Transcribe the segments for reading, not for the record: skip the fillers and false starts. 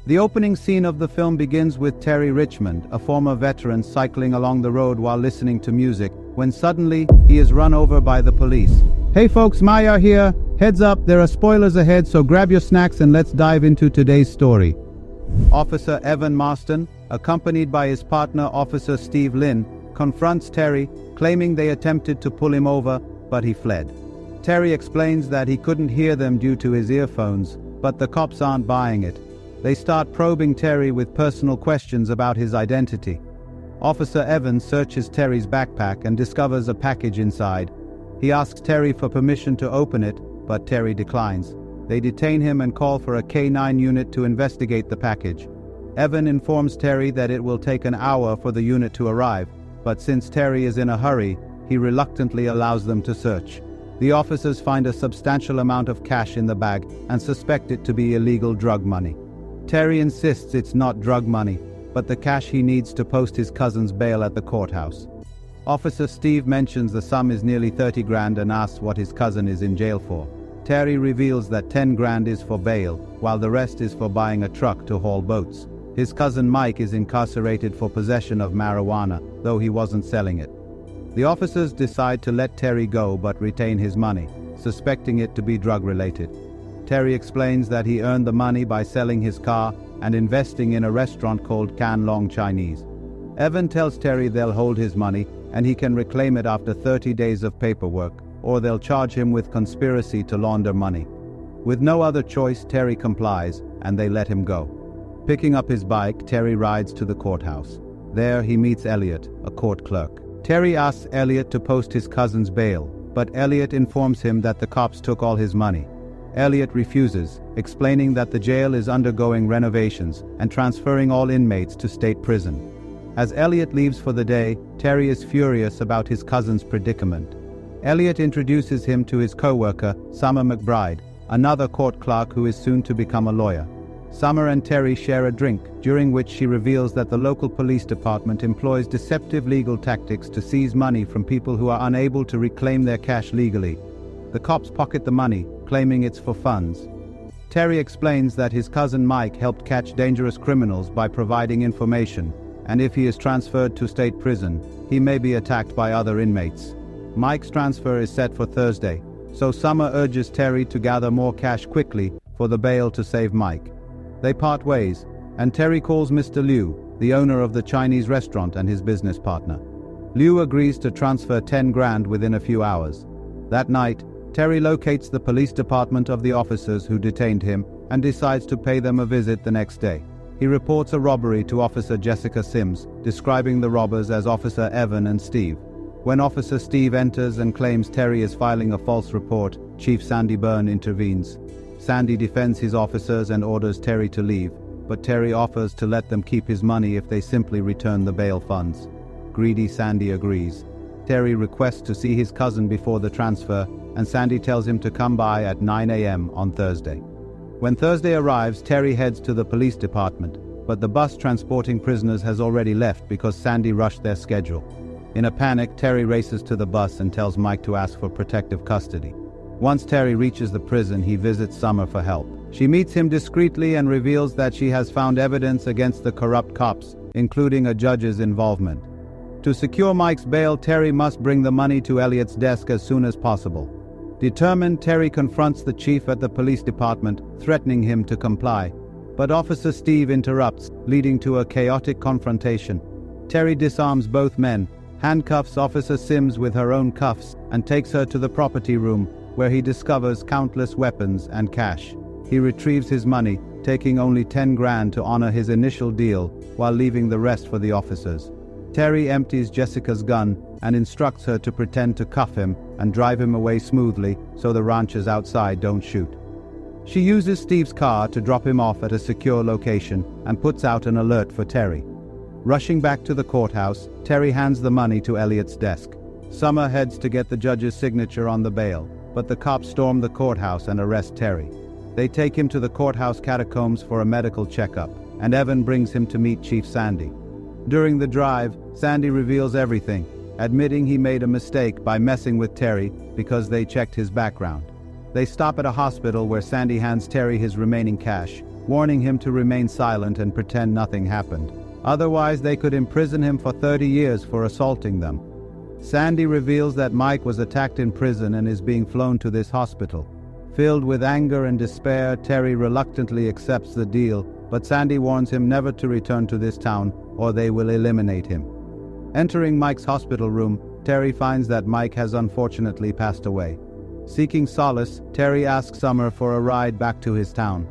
The opening scene of the film begins with Terry Richmond, a former veteran, cycling along the road while listening to music, when suddenly, he is run over by the police. Hey folks, Maya here. Heads up, there are spoilers ahead, so grab your snacks and let's dive into today's story. Officer Evan Marston, accompanied by his partner Officer Steve Lynn, confronts Terry, claiming they attempted to pull him over, but he fled. Terry explains that he couldn't hear them due to his earphones, but the cops aren't buying it. They start probing Terry with personal questions about his identity. Officer Evans searches Terry's backpack and discovers a package inside. He asks Terry for permission to open it, but Terry declines. They detain him and call for a K-9 unit to investigate the package. Evan informs Terry that it will take an hour for the unit to arrive, but since Terry is in a hurry, he reluctantly allows them to search. The officers find a substantial amount of cash in the bag and suspect it to be illegal drug money. Terry insists it's not drug money, but the cash he needs to post his cousin's bail at the courthouse. Officer Steve mentions the sum is nearly 30 grand and asks what his cousin is in jail for. Terry reveals that 10 grand is for bail, while the rest is for buying a truck to haul boats. His cousin Mike is incarcerated for possession of marijuana, though he wasn't selling it. The officers decide to let Terry go but retain his money, suspecting it to be drug-related. Terry explains that he earned the money by selling his car and investing in a restaurant called Can Long Chinese. Evan tells Terry they'll hold his money and he can reclaim it after 30 days of paperwork, or they'll charge him with conspiracy to launder money. With no other choice, Terry complies and they let him go. Picking up his bike, Terry rides to the courthouse. There he meets Elliot, a court clerk. Terry asks Elliot to post his cousin's bail, but Elliot informs him that the cops took all his money. Elliot refuses, explaining that the jail is undergoing renovations and transferring all inmates to state prison. As Elliot leaves for the day, Terry is furious about his cousin's predicament. Elliot introduces him to his co-worker, Summer McBride, another court clerk who is soon to become a lawyer. Summer and Terry share a drink, during which she reveals that the local police department employs deceptive legal tactics to seize money from people who are unable to reclaim their cash legally. The cops pocket the money, claiming it's for funds. Terry explains that his cousin Mike helped catch dangerous criminals by providing information, and if he is transferred to state prison, he may be attacked by other inmates. Mike's transfer is set for Thursday, so Summer urges Terry to gather more cash quickly for the bail to save Mike. They part ways, and Terry calls Mr. Liu, the owner of the Chinese restaurant, and his business partner. Liu agrees to transfer 10 grand within a few hours. That night, Terry locates the police department of the officers who detained him and decides to pay them a visit the next day. He reports a robbery to Officer Jessica Sims, describing the robbers as Officer Evan and Steve. When Officer Steve enters and claims Terry is filing a false report, Chief Sandy Byrne intervenes. Sandy defends his officers and orders Terry to leave, but Terry offers to let them keep his money if they simply return the bail funds. Greedy Sandy agrees. Terry requests to see his cousin before the transfer, and Sandy tells him to come by at 9 a.m. on Thursday. When Thursday arrives, Terry heads to the police department, but the bus transporting prisoners has already left because Sandy rushed their schedule. In a panic, Terry races to the bus and tells Mike to ask for protective custody. Once Terry reaches the prison, he visits Summer for help. She meets him discreetly and reveals that she has found evidence against the corrupt cops, including a judge's involvement. To secure Mike's bail, Terry must bring the money to Elliot's desk as soon as possible. Determined, Terry confronts the chief at the police department, threatening him to comply. But Officer Steve interrupts, leading to a chaotic confrontation. Terry disarms both men, handcuffs Officer Sims with her own cuffs, and takes her to the property room, where he discovers countless weapons and cash. He retrieves his money, taking only 10 grand to honor his initial deal, while leaving the rest for the officers. Terry empties Jessica's gun and instructs her to pretend to cuff him and drive him away smoothly so the ranchers outside don't shoot. She uses Steve's car to drop him off at a secure location and puts out an alert for Terry. Rushing back to the courthouse, Terry hands the money to Elliot's desk. Summer heads to get the judge's signature on the bail, but the cops storm the courthouse and arrest Terry. They take him to the courthouse catacombs for a medical checkup, and Evan brings him to meet Chief Sandy. During the drive, Sandy reveals everything, admitting he made a mistake by messing with Terry because they checked his background. They stop at a hospital where Sandy hands Terry his remaining cash, warning him to remain silent and pretend nothing happened. Otherwise, they could imprison him for 30 years for assaulting them. Sandy reveals that Mike was attacked in prison and is being flown to this hospital. Filled with anger and despair, Terry reluctantly accepts the deal, but Sandy warns him never to return to this town or they will eliminate him. Entering Mike's hospital room, Terry finds that Mike has unfortunately passed away. Seeking solace, Terry asks Summer for a ride back to his town.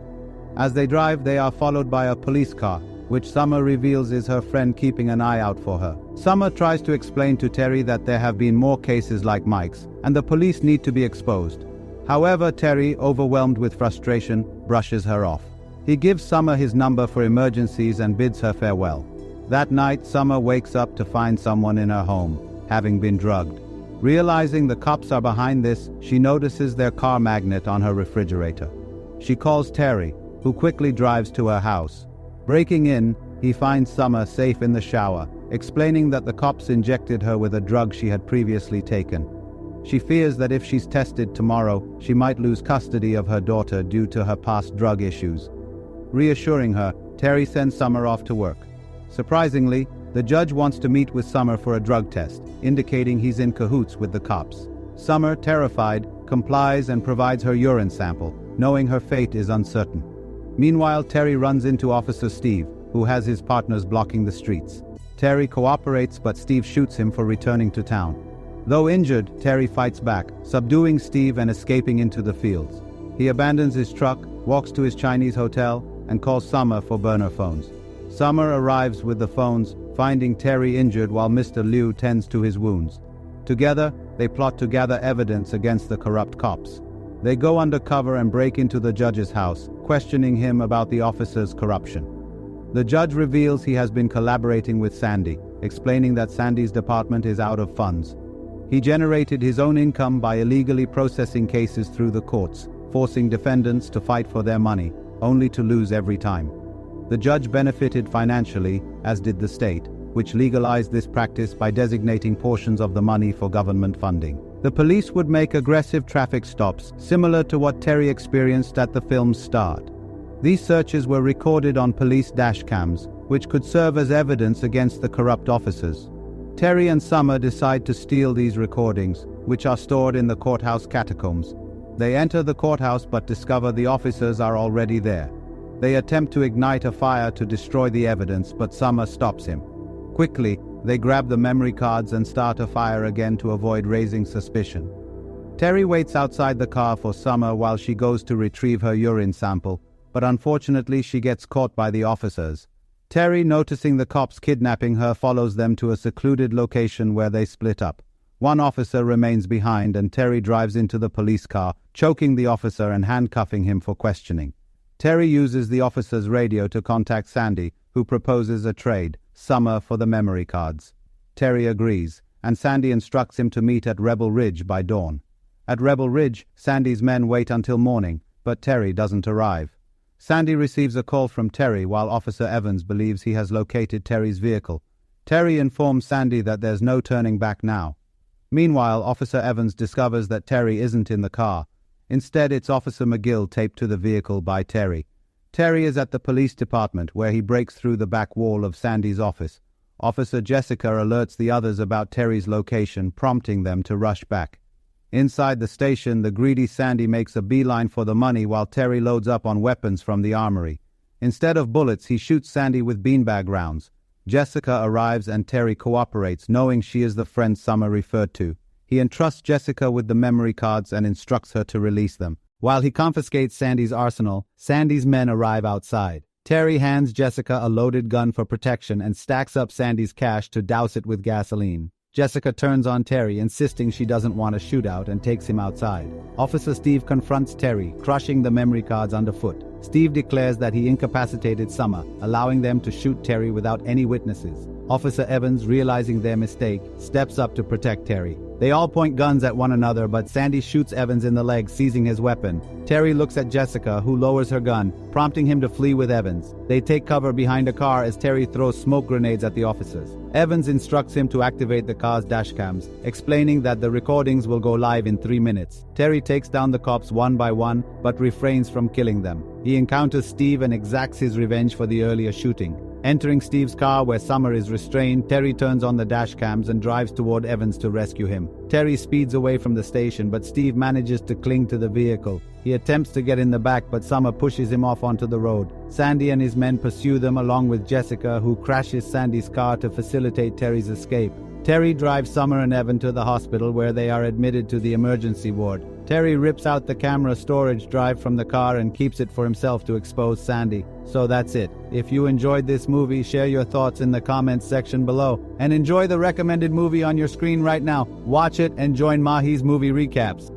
As they drive, they are followed by a police car, which Summer reveals is her friend keeping an eye out for her. Summer tries to explain to Terry that there have been more cases like Mike's, and the police need to be exposed. However, Terry, overwhelmed with frustration, brushes her off. He gives Summer his number for emergencies and bids her farewell. That night, Summer wakes up to find someone in her home, having been drugged. Realizing the cops are behind this, she notices their car magnet on her refrigerator. She calls Terry, who quickly drives to her house. Breaking in, he finds Summer safe in the shower, explaining that the cops injected her with a drug she had previously taken. She fears that if she's tested tomorrow, she might lose custody of her daughter due to her past drug issues. Reassuring her, Terry sends Summer off to work. Surprisingly, the judge wants to meet with Summer for a drug test, indicating he's in cahoots with the cops. Summer, terrified, complies and provides her urine sample, knowing her fate is uncertain. Meanwhile, Terry runs into Officer Steve, who has his partners blocking the streets. Terry cooperates, but Steve shoots him for returning to town. Though injured, Terry fights back, subduing Steve and escaping into the fields. He abandons his truck, walks to his Chinese hotel, and calls Summer for burner phones. Summer arrives with the phones, finding Terry injured while Mr. Liu tends to his wounds. Together, they plot to gather evidence against the corrupt cops. They go undercover and break into the judge's house, questioning him about the officer's corruption. The judge reveals he has been collaborating with Sandy, explaining that Sandy's department is out of funds. He generated his own income by illegally processing cases through the courts, forcing defendants to fight for their money, only to lose every time. The judge benefited financially, as did the state, which legalized this practice by designating portions of the money for government funding. The police would make aggressive traffic stops, similar to what Terry experienced at the film's start. These searches were recorded on police dashcams, which could serve as evidence against the corrupt officers. Terry and Summer decide to steal these recordings, which are stored in the courthouse catacombs. They enter the courthouse but discover the officers are already there. They attempt to ignite a fire to destroy the evidence, but Summer stops him. Quickly, they grab the memory cards and start a fire again to avoid raising suspicion. Terry waits outside the car for Summer while she goes to retrieve her urine sample, but unfortunately she gets caught by the officers. Terry, noticing the cops kidnapping her, follows them to a secluded location where they split up. One officer remains behind and Terry drives into the police car, choking the officer and handcuffing him for questioning. Terry uses the officer's radio to contact Sandy, who proposes a trade, Summer for the memory cards. Terry agrees, and Sandy instructs him to meet at Rebel Ridge by dawn. At Rebel Ridge, Sandy's men wait until morning, but Terry doesn't arrive. Sandy receives a call from Terry while Officer Evans believes he has located Terry's vehicle. Terry informs Sandy that there's no turning back now. Meanwhile, Officer Evans discovers that Terry isn't in the car. Instead, it's Officer McGill taped to the vehicle by Terry. Terry is at the police department, where he breaks through the back wall of Sandy's office. Officer Jessica alerts the others about Terry's location, prompting them to rush back. Inside the station, the greedy Sandy makes a beeline for the money while Terry loads up on weapons from the armory. Instead of bullets, he shoots Sandy with beanbag rounds. Jessica arrives and Terry cooperates, knowing she is the friend Summer referred to. He entrusts Jessica with the memory cards and instructs her to release them. While he confiscates Sandy's arsenal, Sandy's men arrive outside. Terry hands Jessica a loaded gun for protection and stacks up Sandy's cash to douse it with gasoline. Jessica turns on Terry, insisting she doesn't want a shootout, and takes him outside. Officer Steve confronts Terry, crushing the memory cards underfoot. Steve declares that he incapacitated Summer, allowing them to shoot Terry without any witnesses. Officer Evans, realizing their mistake, steps up to protect Terry. They all point guns at one another, but Sandy shoots Evans in the leg, seizing his weapon. Terry looks at Jessica, who lowers her gun, prompting him to flee with Evans. They take cover behind a car as Terry throws smoke grenades at the officers. Evans instructs him to activate the car's dashcams, explaining that the recordings will go live in 3 minutes. Terry takes down the cops one by one, but refrains from killing them. He encounters Steve and exacts his revenge for the earlier shooting. Entering Steve's car where Summer is restrained, Terry turns on the dash cams and drives toward Evans to rescue him. Terry speeds away from the station, but Steve manages to cling to the vehicle. He attempts to get in the back, but Summer pushes him off onto the road. Sandy and his men pursue them along with Jessica, who crashes Sandy's car to facilitate Terry's escape. Terry drives Summer and Evan to the hospital where they are admitted to the emergency ward. Terry rips out the camera storage drive from the car and keeps it for himself to expose Sandy. So that's it. If you enjoyed this movie, share your thoughts in the comments section below. And enjoy the recommended movie on your screen right now. Watch it and join Mahi's Movie Recaps.